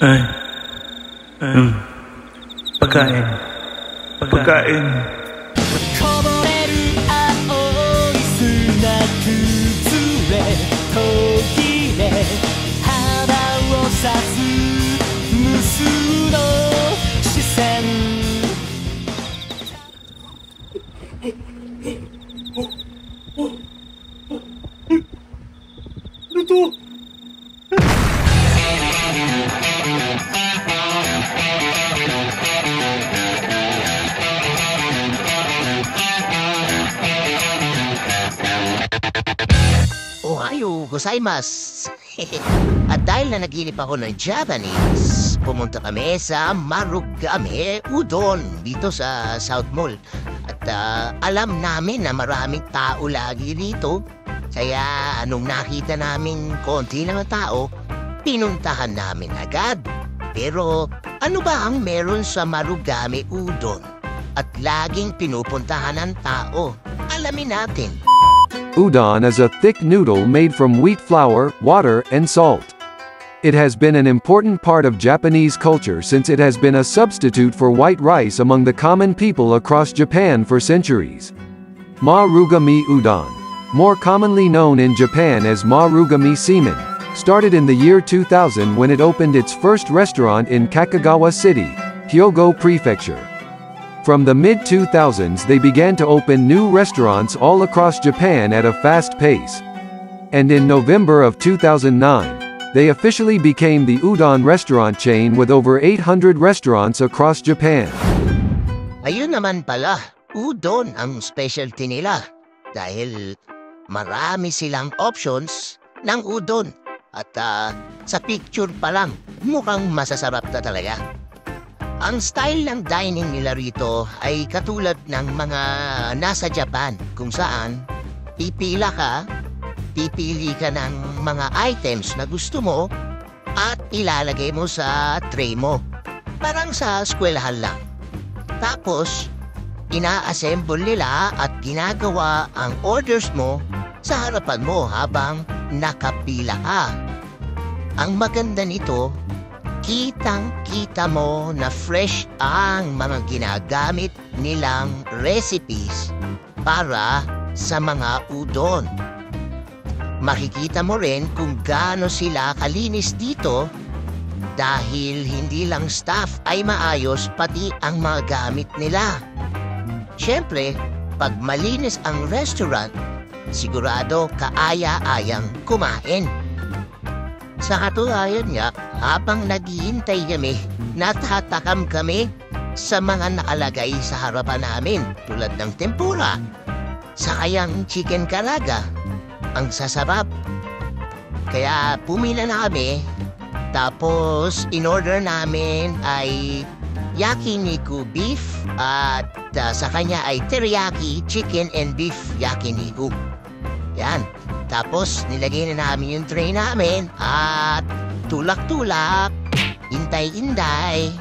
Ay, pagkain. Pagkain. こぼれる青い砂崩れ途切れ肌を刺す無数の視線 Ohayo gozaimasu. At dahil na naginip ako ng Japanese, pumunta kami sa Marugame Udon dito sa South Mall. At alam namin na maraming tao lagi dito. Kaya anong nakita namin konti lang na tao, pinuntahan namin agad. Pero ano ba ang meron sa Marugame Udon? At laging pinupuntahan ng tao? Alamin natin. Udon is a thick noodle made from wheat flour, water, and salt. It has been an important part of Japanese culture since it has been a substitute for white rice among the common people across Japan for centuries. Marugame Udon, more commonly known in Japan as Marugame Seaman, started in the year 2000 when it opened its first restaurant in Kakagawa City, Hyogo Prefecture. From the mid-2000s they began to open new restaurants all across Japan at a fast pace. And in November of 2009, they officially became the udon restaurant chain with over 800 restaurants across Japan. Ayun naman pala, udon ang specialty nila. Dahil marami silang options ng udon. At sa picture pa lang, mukhang masasarap na talaga. Ang style ng dining nila rito ay katulad ng mga nasa Japan kung saan pipili ka ng mga items na gusto mo at ilalagay mo sa tray mo. Parang sa eskwelahan lang. Tapos, ina-assemble nila at ginagawa ang orders mo sa harapan mo habang nakapila ka. Ang maganda nito, kitang-kita mo na fresh ang mga ginagamit nilang recipes para sa mga udon. Makikita mo rin kung gaano sila kalinis dito dahil hindi lang staff ay maayos pati ang mga gamit nila. Siyempre, pag malinis ang restaurant, sigurado kaaya-ayang kumain. Sa katunayan nga, habang naghihintay kami, natatakam kami sa mga nakalagay sa harapan namin tulad ng tempura, sakayang chicken karaga. Ang sasarap. Kaya pumila na kami, tapos in-order namin ay yakiniku beef at sa kanya ay teriyaki chicken and beef yakiniku. Yan. Tapos, nilagay na namin yung tray namin at tulak-tulak, intay-intay.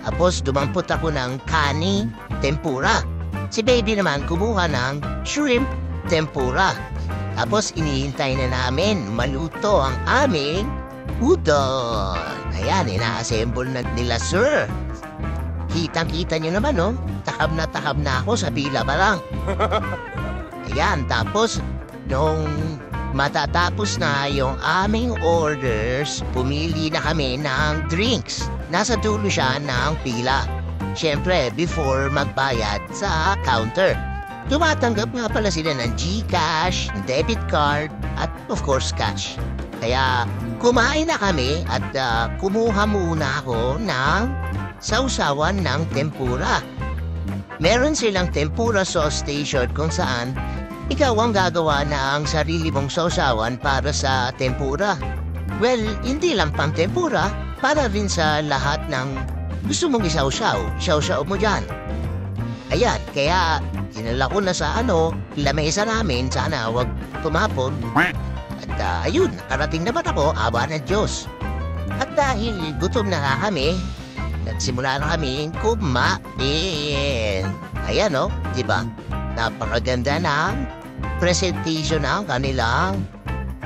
Tapos, dumampot ako ng kani tempura. Si baby naman kumuha ng shrimp tempura. Tapos, inihintay na namin maluto ang aming udon. Ayan, ina-assemble na nila, sir. Kitang-kita nyo naman, no? Takam na ako sa pila pa lang. Ayan, tapos, nung matatapos na yung aming orders, pumili na kami ng drinks. Nasa dulo siya ng pila. Siyempre, before magbayad sa counter. Tumatanggap nga pala sila ng GCash, debit card, at of course cash. Kaya kumain na kami at kumuha muna ako ng sausawan ng tempura. Meron silang tempura sauce station kung saan ikaw ang gagawa ng sarili mong sausawan para sa tempura. Well, hindi lang pang tempura, para rin sa lahat ng gusto mong isawsaw. Isawsaw mo dyan. Ayan, kaya dinala ko na sa lamesa namin, sana wag tumapon. At ayun, nakarating naman ako, aba ng Diyos. At dahil gutom na kami, nagsimula na kami kumain. Ayan diba? Napakaganda ng presentation ng kanilang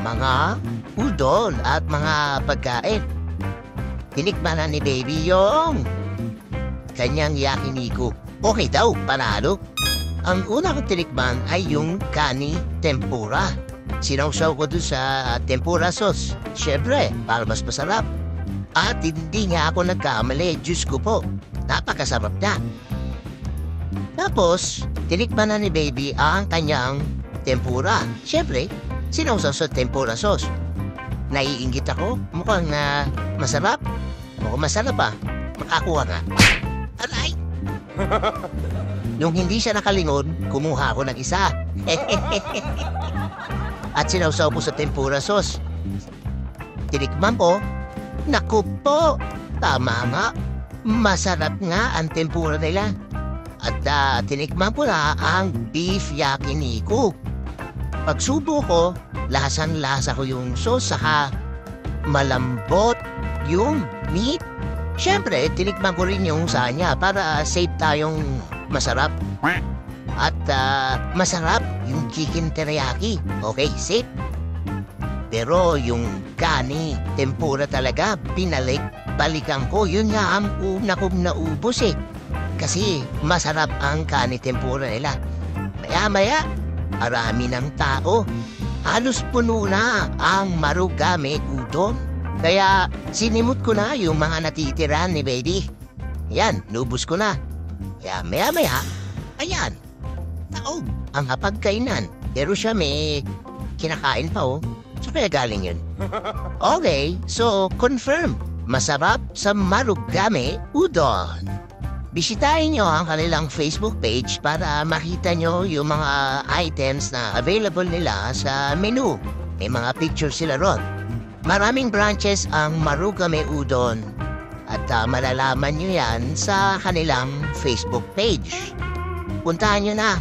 mga udon at mga pagkain. tinikman na ni Baby yung kanyang yakiniku. Okay daw, panalo. Ang una kong tinikman ay yung kani tempura. Sinawsaw ko doon sa tempura sauce. Siyempre, para mas masarap. At hindi nga ako nagkamali, Diyos ko po. Napakasarap na. Tapos, tinikman na ni Baby ang kanyang tempura. Siyempre, sinawsaw sa tempura sauce. Naiinggit ako, mukhang masarap. Mukhang masarap ah. Makakuha nga. Aray! Nung hindi siya nakalingon, kumuha ako ng isa. At sinawsaw ko sa tempura sauce. Tinikman ko, naku po, tama nga. Masarap nga ang tempura nila. At tinikman ko na ang beef yakiniku. Pagsubo ko, lasan-lasa ko yung sauce, saka malambot yung meat. Siyempre, tinikman ko rin yung sa kanya para safe tayong masarap. At masarap yung chicken teriyaki. Okay, safe. Pero yung kani, tempura talaga, balikan ko. Yun nga ang una kong naubos eh. Kasi masarap ang kani tempura nila. Maya-maya, marami ng tao. Halos puno na ang Marugame udon. Kaya sinimot ko na yung mga natitira ni Baby. Yan, nubos ko na. Kaya maya-maya, ayan, taob ang hapagkainan. Pero siya may kinakain pa oh. So kaya galing yun. Okay, so confirm. Masarap sa Marugame udon. Bisitahin nyo ang kanilang Facebook page para makita nyo yung mga items na available nila sa menu. May mga pictures sila ron. Maraming branches ang Marugame udon. At malalaman nyo yan sa kanilang Facebook page. Puntahan nyo na.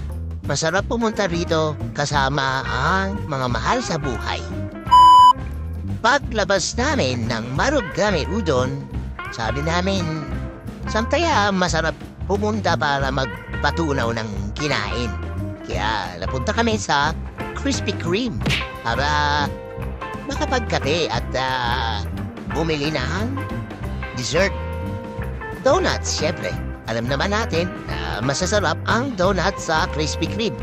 Masarap pumunta rito kasama ang mga mahal sa buhay. Paglabas namin ng Marugame udon, sabi namin, saan kaya masarap pumunta para magpatunaw ng kinain? Kaya napunta kami sa Krispy Kreme para makapagkape at bumili ng dessert. Donuts, syempre. Alam naman natin na masasarap ang donuts sa Krispy Kreme.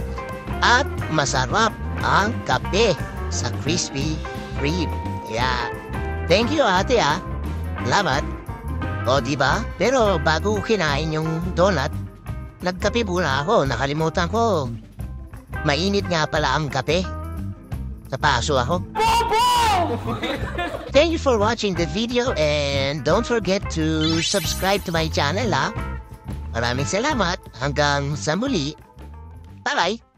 At masarap ang kape sa Krispy Kreme. Kaya, thank you ate ah. Salamat. O diba? Pero bago kinain yung donut, nagkape muna ako. Nakalimutan ko. Mainit nga pala ang kape. Napaso ako. Thank you for watching the video and don't forget to subscribe to my channel ha. Maraming salamat. Hanggang sa muli. Bye-bye.